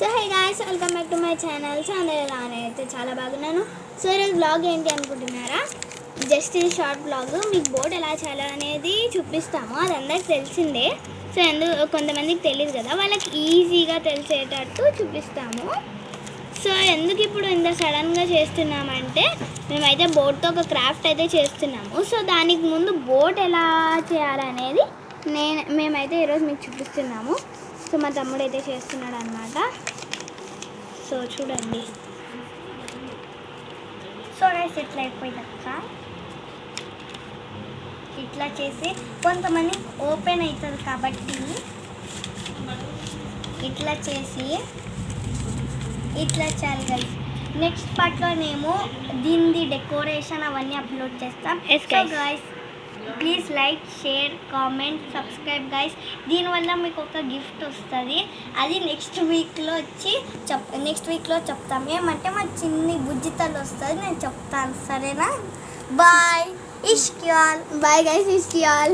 So high guys, welcome back to my channel. So అందరూ ఎలా అయితే చాలా బాగున్నాను. సో ఈరోజు బ్లాగ్ ఏంటి అనుకుంటున్నారా? జస్ట్ ఇది షార్ట్ బ్లాగ్. మీకు బోట్ ఎలా చేయాలో అనేది చూపిస్తాము. అది అందరికి తెలిసిందే. సో కొంతమందికి తెలియదు కదా, వాళ్ళకి ఈజీగా తెలిసేటట్టు చూపిస్తాము. సో ఎందుకు ఇప్పుడు ఇంత సడన్గా చేస్తున్నామంటే, మేమైతే బోట్తో ఒక క్రాఫ్ట్ అయితే చేస్తున్నాము. సో దానికి ముందు బోట్ ఎలా చేయాలనేది మేమైతే ఈరోజు మీకు చూపిస్తున్నాము. సో మా తమ్ముడు అయితే చేస్తున్నాడు అనమాట. సో చూడండి. సో రైస్ ఇట్లా అయిపోయిందక్క, ఇట్లా చేసి కొంతమంది ఓపెన్ అవుతుంది కాబట్టి ఇట్లా చేసి ఇట్లా చేయాలి గైస్. నెక్స్ట్ పార్ట్లోనేమో దీనిది డెకరేషన్ అవన్నీ అప్లోడ్ చేస్తాం. So guys please like, share, comment, subscribe guys. దీనివల్ల మీకు ఒక గిఫ్ట్ వస్తుంది. అది నెక్స్ట్ వీక్లో చెప్తాం. ఏమంటే మా చిన్ని బుజ్జితలు వస్తుంది, నేను చెప్తాను. సరేనా? బాయ్ ఇష్క్యాల్. Bye guys, ఇష్క్యాల్.